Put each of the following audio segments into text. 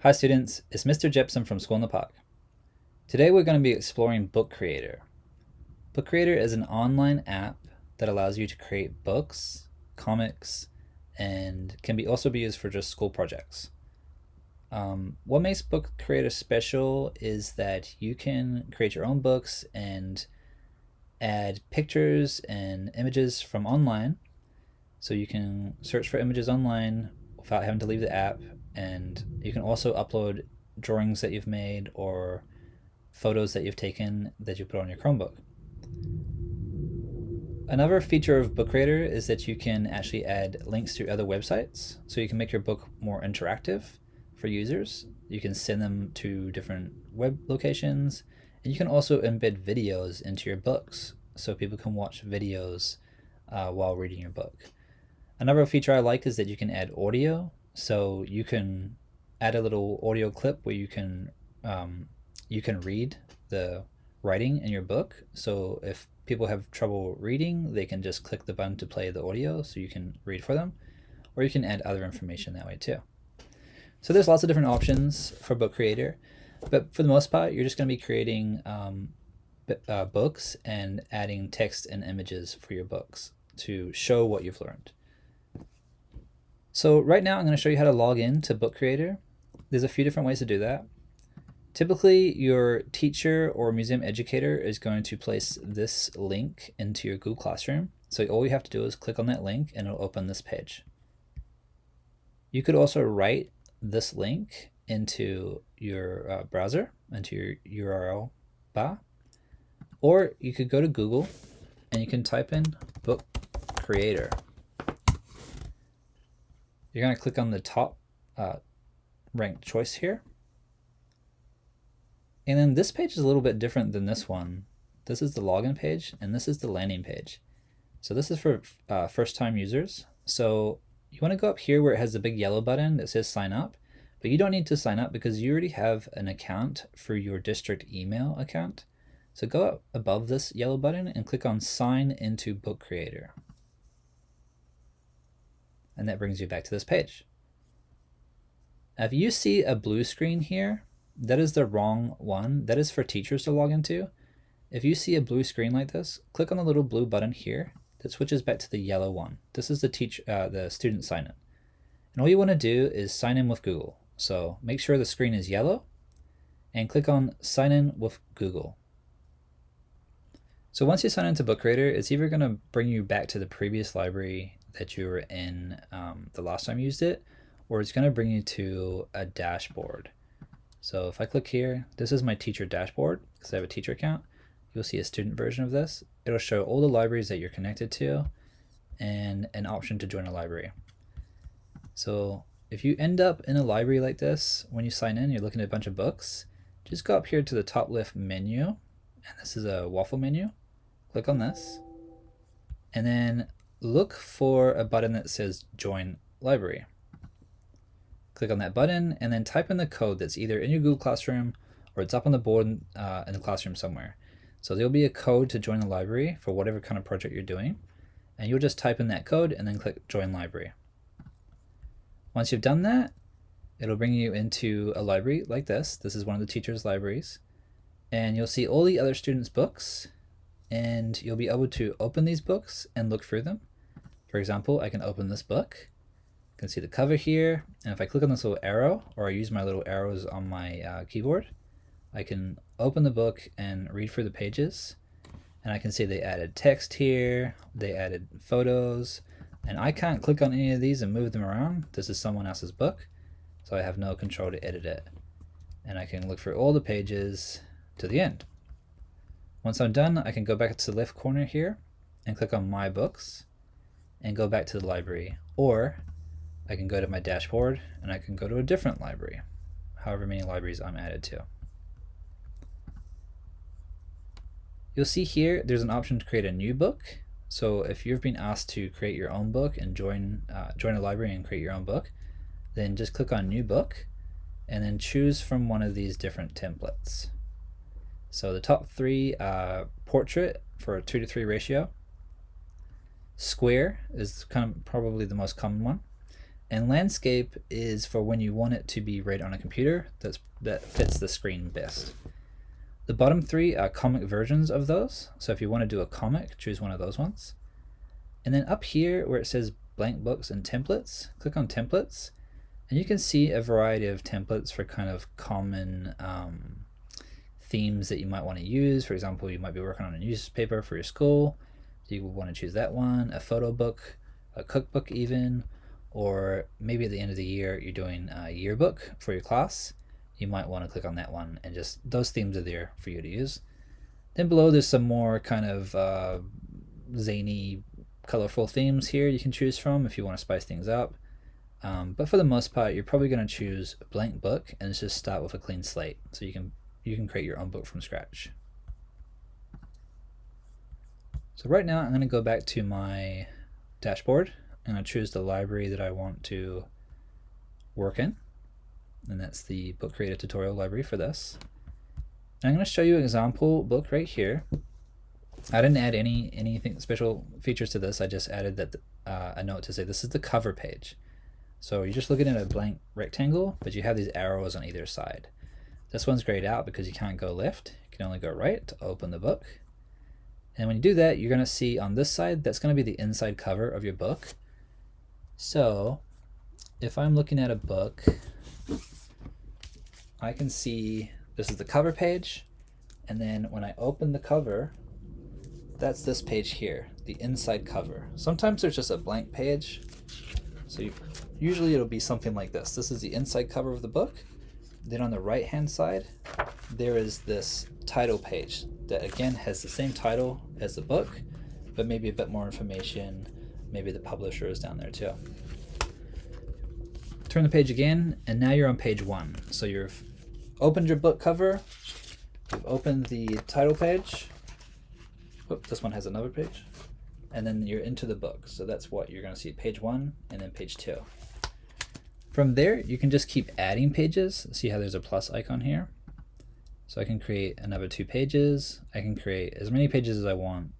Hi students, it's Mr. Jepson from School in the Park. Today we're going to be exploring Book Creator. Book Creator is an online app that allows you to create books, comics, and can also be used for just school projects. What makes Book Creator special is that you can create your own books and add pictures and images from online. So you can search for images online without having to leave the app, and you can also upload drawings that you've made or photos that you've taken that you put on your Chromebook. Another feature of Book Creator is that you can actually add links to other websites, so you can make your book more interactive for users. You can send them to different web locations, and you can also embed videos into your books so people can watch videos while reading your book. Another feature I like is that you can add audio, so you can add a little audio clip where you can read the writing in your book. So if people have trouble reading, they can just click the button to play the audio so you can read for them, or you can add other information that way too. So there's lots of different options for Book Creator, but for the most part, you're just going to be creating books and adding text and images for your books to show what you've learned. So right now I'm going to show you how to log in to Book Creator. There's a few different ways to do that. Typically, your teacher or museum educator is going to place this link into your Google Classroom. So all you have to do is click on that link and it'll open this page. You could also write this link into your browser, into your URL bar, or you could go to Google and you can type in Book Creator. You're going to click on the top ranked choice here. And then this page is a little bit different than this one. This is the login page, and this is the landing page. So this is for first-time users. So you want to go up here where it has the big yellow button that says sign up, but you don't need to sign up because you already have an account for your district email account. So go up above this yellow button and click on sign into Book Creator. And that brings you back to this page. If you see a blue screen here, that is the wrong one. That is for teachers to log into. If you see a blue screen like this, click on the little blue button here that switches back to the yellow one. This is the student sign in. And all you want to do is sign in with Google. So make sure the screen is yellow and click on sign in with Google. So once you sign into Book Creator, it's either going to bring you back to the previous library that you were in the last time you used it, or it's going to bring you to a dashboard. So if I click here, this is my teacher dashboard because I have a teacher account. You'll see a student version of this. It'll show all the libraries that you're connected to and an option to join a library. So if you end up in a library like this, when you sign in, you're looking at a bunch of books, just go up here to the top left menu, and this is a waffle menu. Click on this, and then look for a button that says join library. Click on that button and then type in the code that's either in your Google Classroom or it's up on the board in the classroom somewhere. So there'll be a code to join the library for whatever kind of project you're doing, and you'll just type in that code and then click join library. Once you've done that, it'll bring you into a library like this. This is one of the teacher's libraries, and you'll see all the other students' books, and you'll be able to open these books and look through them. For example, I can open this book. You can see the cover here, and if I click on this little arrow, or I use my little arrows on my keyboard, I can open the book and read through the pages, and I can see they added text here, they added photos, and I can't click on any of these and move them around. This is someone else's book, so I have no control to edit it. And I can look through all the pages to the end. Once I'm done, I can go back to the left corner here and click on My Books and go back to the library, or I can go to my dashboard and I can go to a different library, however many libraries I'm added to. You'll see here there's an option to create a new book. So if you've been asked to create your own book and join a library and create your own book, then just click on New Book and then choose from one of these different templates. So the top three, portrait for a 2:3 ratio, square is kind of probably the most common one, And landscape is for when you want it to be right on a computer that fits the screen best. The bottom three are comic versions of those. So if you want to do a comic, choose one of those ones. And then up here where it says blank books and templates, click on templates, and you can see a variety of templates for kind of common themes that you might want to use. For example, you might be working on a newspaper for your school, so you would want to choose that one, a photo book, a cookbook even, or maybe at the end of the year you're doing a yearbook for your class. You might want to click on that one, and just those themes are there for you to use. Then below there's some more kind of zany, colorful themes here you can choose from if you want to spice things up. But for the most part, you're probably going to choose a blank book and just start with a clean slate, so you can create your own book from scratch. So right now I'm going to go back to my dashboard and I choose the library that I want to work in, and that's the Book Creator Tutorial library for this. And I'm going to show you an example book right here. I didn't add anything special features to this. I just added that a note to say this is the cover page. So you're just looking at a blank rectangle, but you have these arrows on either side. This one's grayed out because you can't go left. You can only go right to open the book. And when you do that, you're going to see on this side, that's going to be the inside cover of your book. So if I'm looking at a book, I can see this is the cover page. And then when I open the cover, that's this page here, the inside cover. Sometimes there's just a blank page. So usually it'll be something like this. This is the inside cover of the book. Then on the right hand side, there is this title page that again has the same title as the book, but maybe a bit more information. Maybe the publisher is down there too. Turn the page again, and now you're on page 1. So you've opened your book cover, you've opened the title page. Oop, this one has another page. And then you're into the book. So that's what you're going to see, page 1 and then page 2. From there, you can just keep adding pages. See how there's a plus icon here? So I can create another 2 pages. I can create as many pages as I want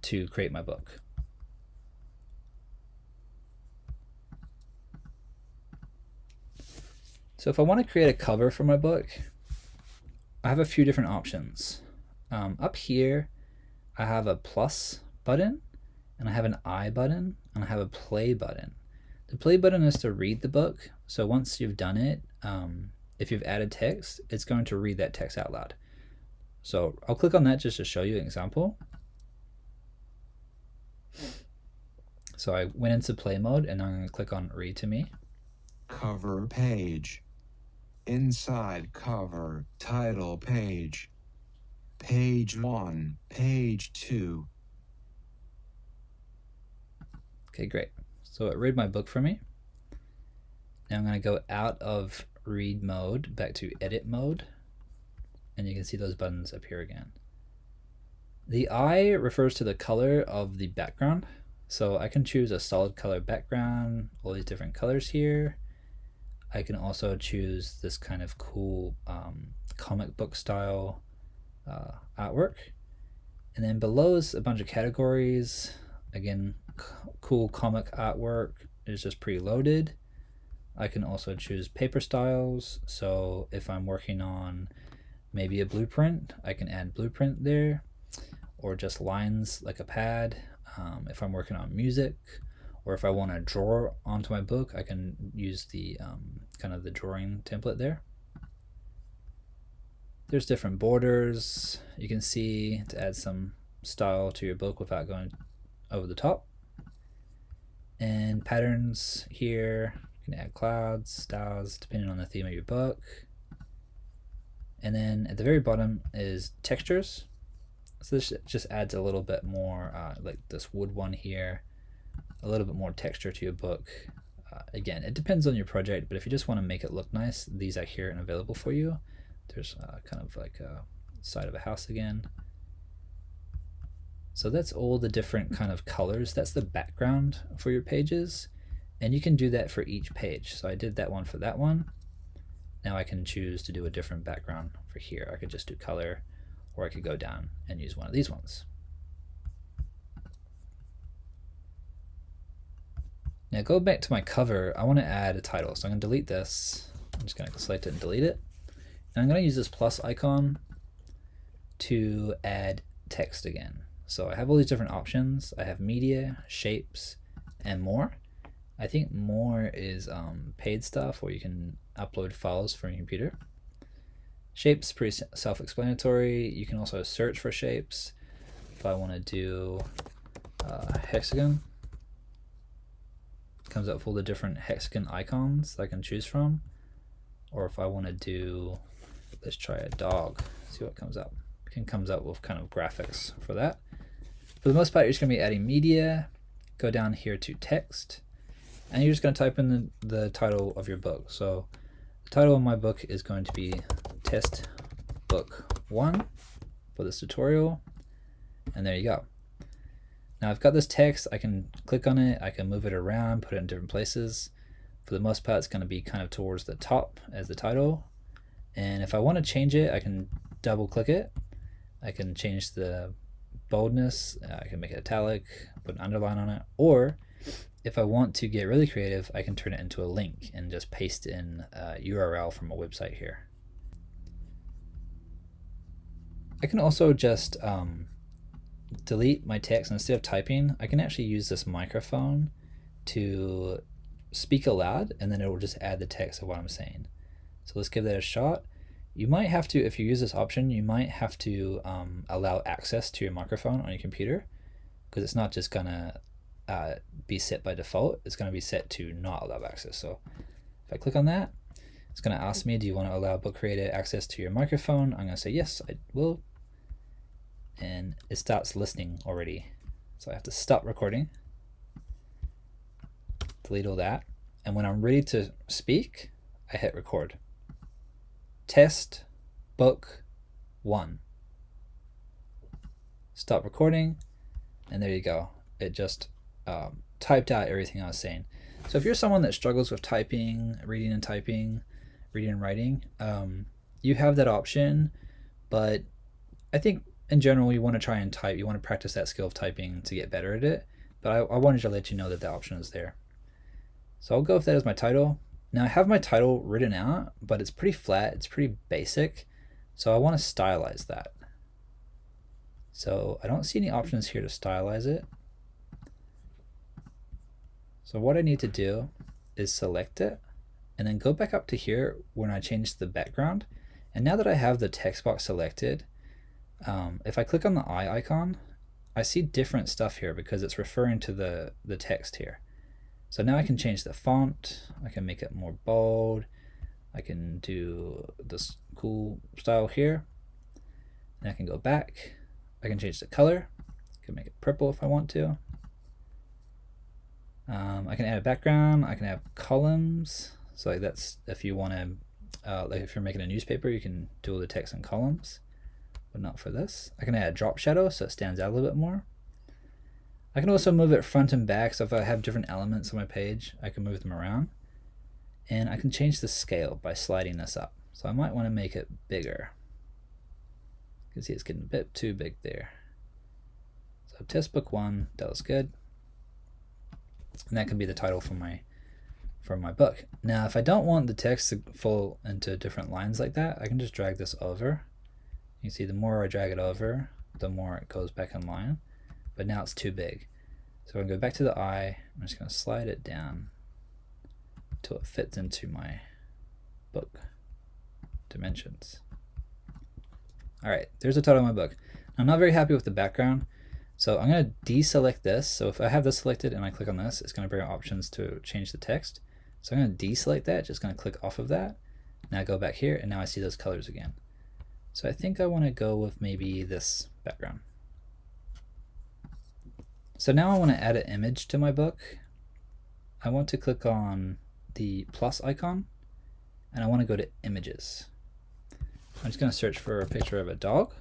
to create my book. So if I want to create a cover for my book, I have a few different options. Up here, I have a plus button, and I have an I button, and I have a play button. The play button is to read the book. So once you've done it, if you've added text, it's going to read that text out loud. So I'll click on that just to show you an example. So I went into play mode, and I'm going to click on read to me. Cover page. Inside cover, title page. Page 1, page 2. Okay, great. So it read my book for me. Now I'm going to go out of read mode back to edit mode, and you can see those buttons appear again. The eye refers to the color of the background. So I can choose a solid color background, all these different colors here. I can also choose this kind of cool comic book style artwork. And then below is a bunch of categories. Again, cool comic artwork is just preloaded. I can also choose paper styles. So if I'm working on maybe a blueprint, I can add blueprint there, or just lines like a pad. If I'm working on music, or if I want to draw onto my book, I can use the kind of the drawing template there. There's different borders you can see to add some style to your book without going over the top. And patterns here, you can add clouds, stars, depending on the theme of your book. And then at the very bottom is textures. So this just adds a little bit more, like this wood one here, a little bit more texture to your book. Again, it depends on your project, but if you just want to make it look nice, these are here and available for you. There's kind of like a side of a house again. So that's all the different kind of colors. That's the background for your pages. And you can do that for each page. So I did that one for that one. Now I can choose to do a different background for here. I could just do color, or I could go down and use one of these ones. Now go back to my cover. I want to add a title. So I'm going to delete this. I'm just going to select it and delete it. And I'm going to use this plus icon to add text again. So I have all these different options. I have media, shapes, and more. I think more is paid stuff where you can upload files from your computer. Shapes, pretty self-explanatory. You can also search for shapes. If I want to do hexagon, it comes up with all the different hexagon icons that I can choose from. Or if I want to do, let's try a dog, see what comes up. It comes up with kind of graphics for that. For the most part, you're just going to be adding media. Go down here to text, and you're just going to type in the title of your book. So the title of my book is going to be Test Book 1 for this tutorial, and there you go. Now I've got this text, I can click on it, I can move it around, put it in different places. For the most part, it's going to be kind of towards the top as the title. And if I want to change it, I can double click it. I can change the boldness, I can make it italic, put an underline on it, or if I want to get really creative, I can turn it into a link and just paste in a URL from a website here. I can also just delete my text. Instead of typing, I can actually use this microphone to speak aloud, and then it will just add the text of what I'm saying. So let's give that a shot. You might have to, if you use this option, you might have to allow access to your microphone on your computer, because it's not just gonna be set by default. It's gonna be set to not allow access. So if I click on that, it's gonna ask me, do you want to allow book creator access to your microphone? I'm gonna say yes, I will. And it starts listening already. So I have to stop recording, delete all that, and when I'm ready to speak, I hit record. Test book 1. Stop recording, and there you go. It just typed out everything I was saying. So if you're someone that struggles with typing, reading and writing, you have that option, but I think in general you want to try and type, you want to practice that skill of typing to get better at it, but I wanted to let you know that the option is there. So I'll go with that as my title. Now I have my title written out, but it's pretty flat, it's pretty basic, so I want to stylize that. So I don't see any options here to stylize it. So what I need to do is select it, and then go back up to here when I change the background. And now that I have the text box selected, if I click on the eye icon, I see different stuff here because it's referring to the text here. So now I can change the font, I can make it more bold, I can do this cool style here, and I can go back, I can change the color, I can make it purple if I want to. I can add a background, I can have columns, so like that's if you want to, like if you're making a newspaper, you can do all the text in columns, but not for this. I can add a drop shadow so it stands out a little bit more. I can also move it front and back, so if I have different elements on my page, I can move them around. And I can change the scale by sliding this up. So I might want to make it bigger. You can see it's getting a bit too big there. So test book 1, that was good. And that can be the title for my book. Now if I don't want the text to fall into different lines like that, I can just drag this over. You can see the more I drag it over, the more it goes back in line. But now it's too big. So I'm going to go back to the eye. I'm just going to slide it down until it fits into my book dimensions. All right, there's the title of my book. I'm not very happy with the background, so I'm going to deselect this. So if I have this selected and I click on this, it's going to bring up options to change the text. So I'm going to deselect that, just going to click off of that. Now go back here, and now I see those colors again. So I think I want to go with maybe this background. So now I want to add an image to my book. I want to click on the plus icon, and I want to go to images. I'm just going to search for a picture of a dog,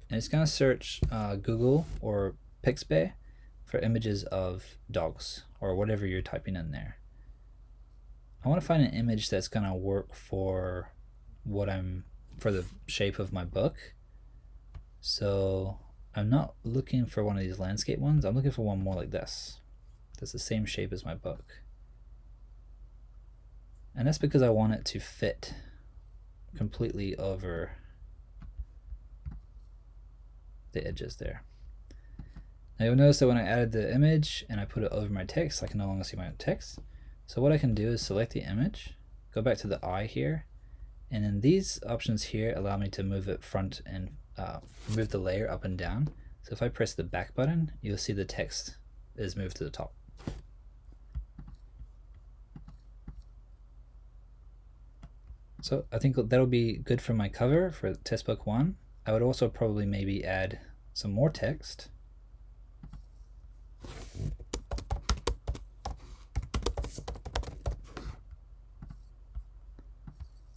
and it's going to search Google or Pixabay for images of dogs or whatever you're typing in there. I want to find an image that's going to work for for the shape of my book. So I'm not looking for one of these landscape ones. I'm looking for one more like this. That's the same shape as my book. And that's because I want it to fit completely over the edges there. Now you'll notice that when I added the image and I put it over my text, I can no longer see my own text. So what I can do is select the image, go back to the eye here, and then these options here allow me to move it front and move the layer up and down. So if I press the back button, you'll see the text is moved to the top. So I think that'll be good for my cover for test book 1. I would also probably maybe add some more text.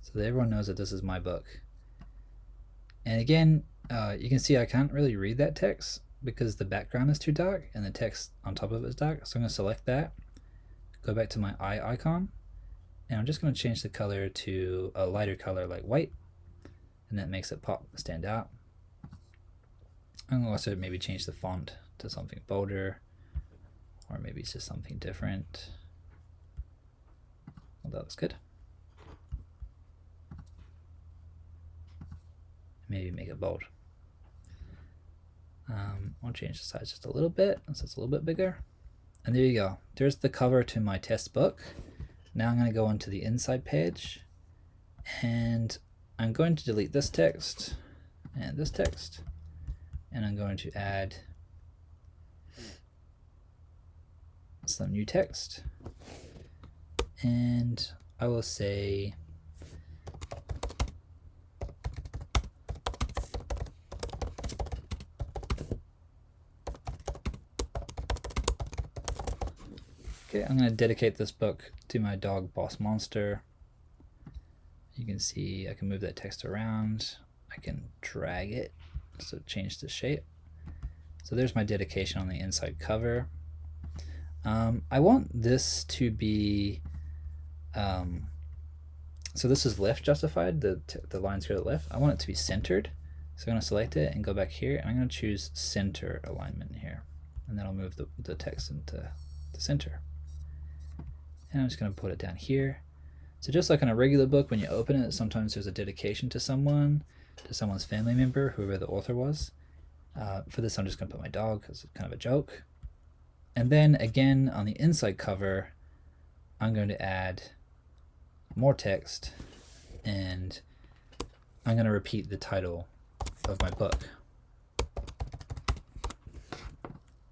So that everyone knows that this is my book. And again, you can see I can't really read that text because the background is too dark and the text on top of it is dark. So I'm going to select that, go back to my eye icon, and I'm just going to change the color to a lighter color like white, and that makes it pop, stand out. I'm going to also maybe change the font to something bolder, or maybe it's just something different. Well, that looks good. Maybe make it bold. I'll change the size just a little bit so it's a little bit bigger. And there you go. There's the cover to my test book. Now I'm going to go into the inside page, and I'm going to delete this text and this text, and I'm going to add some new text, and I will say okay, I'm going to dedicate this book to my dog Boss Monster. You can see I can move that text around. I can drag it so change the shape. So there's my dedication on the inside cover. I want this to be so this is left justified, the lines here to the left. I want it to be centered. So I'm going to select it and go back here, and I'm going to choose center alignment here, and then I'll move the text into the center. And I'm just going to put it down here. So just like on a regular book, when you open it, sometimes there's a dedication to someone, to someone's family member, whoever the author was. For this, I'm just going to put my dog because it's kind of a joke. And then again, on the inside cover, I'm going to add more text, and I'm going to repeat the title of my book.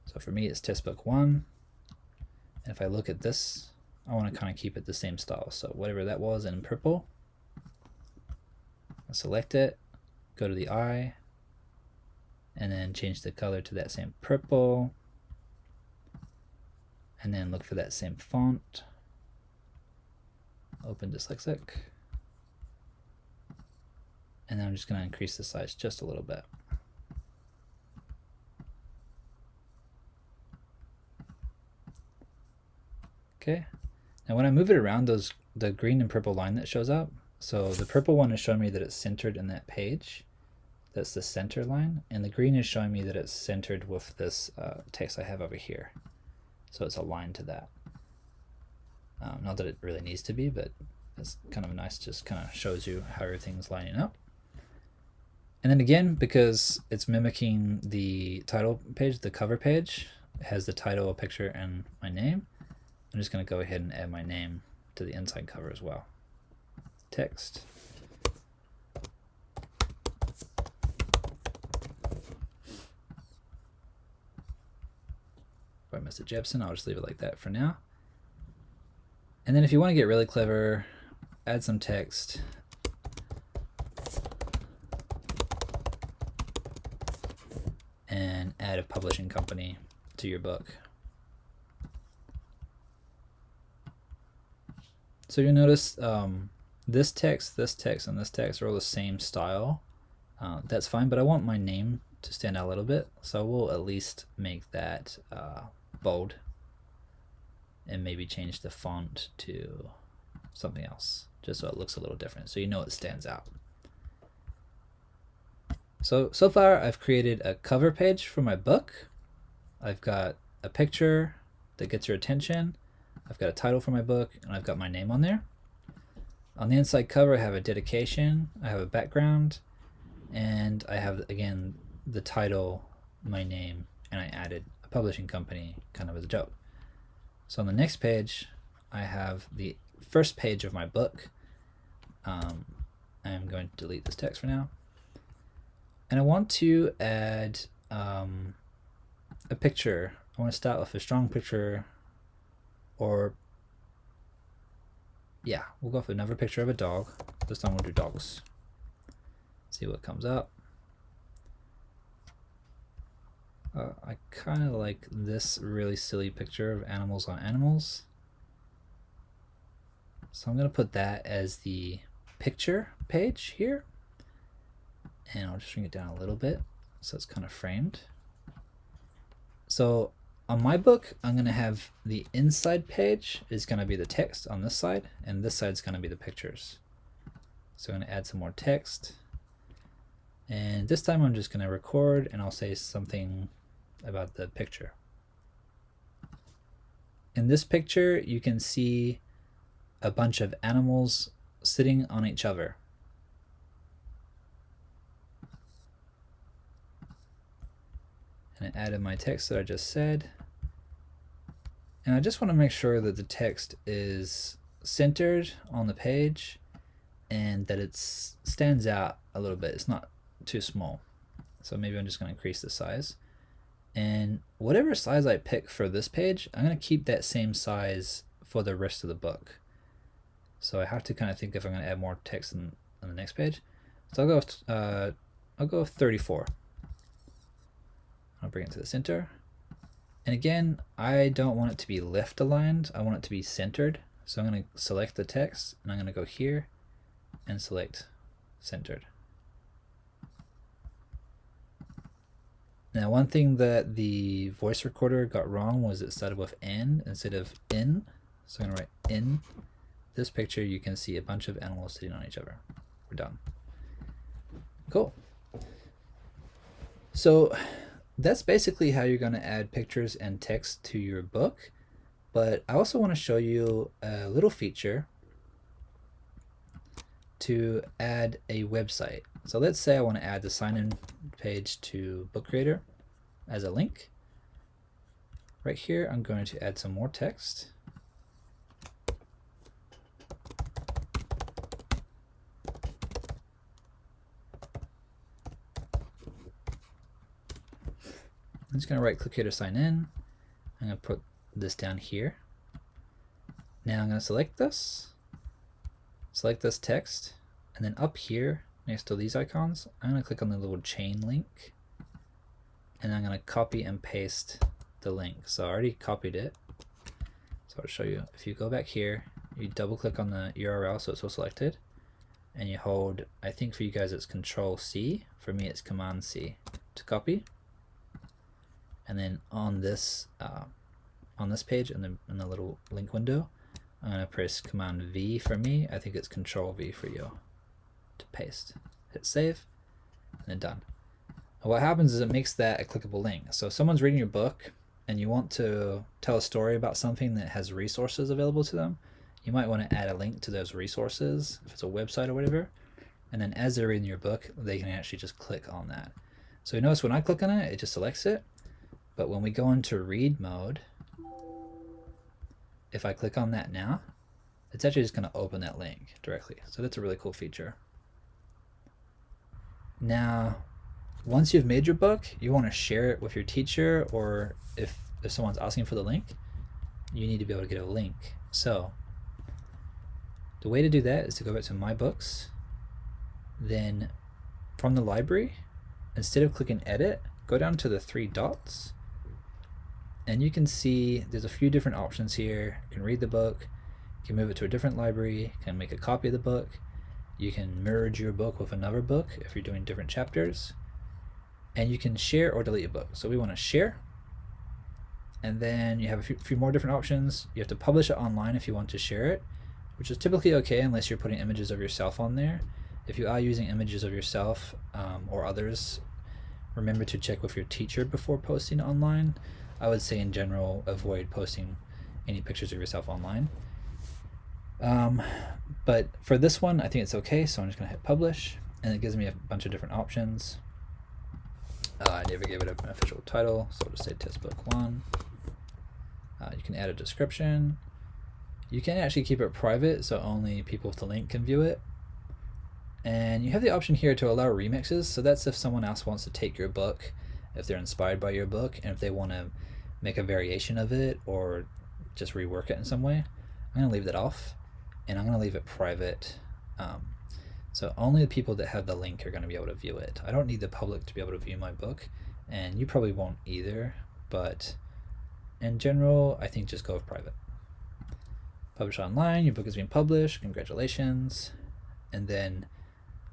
So for me, it's test book 1. And if I look at this, I want to kind of keep it the same style. So whatever that was in purple, I'll select it, go to the eye, and then change the color to that same purple, and then look for that same font. Open dyslexic. And then I'm just going to increase the size just a little bit. Okay. Now when I move it around, the green and purple line that shows up, so the purple one is showing me that it's centered in that page. That's the center line. And the green is showing me that it's centered with this text I have over here. So it's aligned to that. Not that it really needs to be, but it's kind of nice, just kind of shows you how everything's lining up. And then again, because it's mimicking the title page, the cover page, it has the title, a picture, and my name, I'm just going to go ahead and add my name to the inside cover as well. Text. By Mr. Jepson, I'll just leave it like that for now. And then if you want to get really clever, add some text. And add a publishing company to your book. So you'll notice this text, and this text are all the same style. That's fine, but I want my name to stand out a little bit, so we'll at least make that bold, and maybe change the font to something else, just so it looks a little different, so you know it stands out. So far I've created a cover page for my book. I've got a picture, that gets your attention. I've got a title for my book, and I've got my name on there. On the inside cover, I have a dedication, I have a background, and I have, again, the title, my name, and I added a publishing company kind of as a joke. So on the next page, I have the first page of my book. I'm going to delete this text for now. And I want to add a picture. I want to start with a strong picture, or yeah, we'll go for another picture of a dog. This time we'll do dogs. See what comes up. I kind of like this really silly picture of animals on animals. So I'm going to put that as the picture page here. And I'll just bring it down a little bit so it's kind of framed. So on my book, I'm going to have the inside page is going to be the text on this side, and this side is going to be the pictures. So I'm going to add some more text. And this time I'm just going to record, and I'll say something about the picture. In this picture, you can see a bunch of animals sitting on each other. And I added my text that I just said. And I just want to make sure that the text is centered on the page and that it stands out a little bit. It's not too small. So maybe I'm just going to increase the size. And whatever size I pick for this page, I'm going to keep that same size for the rest of the book. So I have to kind of think if I'm going to add more text on the next page. So I'll go with 34. I'll bring it to the center. And again, I don't want it to be left aligned. I want it to be centered. So I'm going to select the text, and I'm going to go here and select centered. Now, one thing that the voice recorder got wrong was it started with N instead of in. So I'm going to write in this picture. You can see a bunch of animals sitting on each other. We're done. Cool. So that's basically how you're going to add pictures and text to your book. But I also want to show you a little feature to add a website. So let's say I want to add the sign-in page to Book Creator as a link. Right here, I'm going to add some more text. I'm just going to right click here to sign in. I'm going to put this down here. Now I'm going to select this text, and then up here next to these icons, I'm going to click on the little chain link, and I'm going to copy and paste the link. So I already copied it. So I'll show you. If you go back here, you double click on the URL so it's all selected, and you hold, I think for you guys it's Control C, for me it's Command C to copy. And then on this page in the little link window, I'm going to press Command V for me. I think it's Control V for you to paste. Hit save, and then done. And what happens is it makes that a clickable link. So if someone's reading your book and you want to tell a story about something that has resources available to them, you might want to add a link to those resources, if it's a website or whatever. And then as they're reading your book, they can actually just click on that. So you notice when I click on it, it just selects it. But when we go into read mode, if I click on that now, it's actually just going to open that link directly. So that's a really cool feature. Now, once you've made your book, you want to share it with your teacher, or if someone's asking for the link, you need to be able to get a link. So the way to do that is to go back to My Books. Then from the library, instead of clicking Edit, go down to the 3 dots. And you can see there's a few different options here. You can read the book, you can move it to a different library, you can make a copy of the book, you can merge your book with another book if you're doing different chapters, and you can share or delete a book. So we want to share, and then you have a few more different options. You have to publish it online if you want to share it, which is typically okay unless you're putting images of yourself on there. If you are using images of yourself or others, remember to check with your teacher before posting online. I would say in general, avoid posting any pictures of yourself online. Um, but for this one, I think it's okay, so I'm just going to hit publish, and it gives me a bunch of different options. I never gave it an official title, so I'll just say test book 1. You can add a description. You can actually keep it private, so only people with the link can view it. And you have the option here to allow remixes, so that's if someone else wants to take your book, if they're inspired by your book, and if they want to make a variation of it or just rework it in some way. I'm going to leave that off, and I'm going to leave it private. So only the people that have the link are going to be able to view it. I don't need the public to be able to view my book, and you probably won't either, but in general, I think just go with private. Publish online, your book is being published, congratulations. And then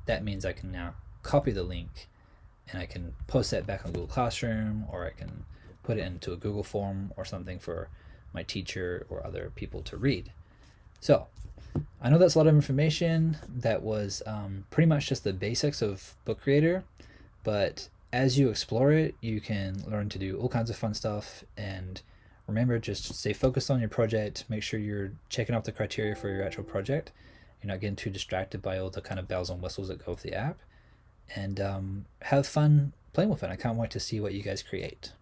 that means I can now copy the link and I can post that back on Google Classroom, or I can put it into a Google form or something for my teacher or other people to read. So I know that's a lot of information. That was pretty much just the basics of Book Creator, but as you explore it, you can learn to do all kinds of fun stuff. And remember, just stay focused on your project. Make sure you're checking off the criteria for your actual project. You're not getting too distracted by all the kind of bells and whistles that go with the app. And have fun playing with it. I can't wait to see what you guys create.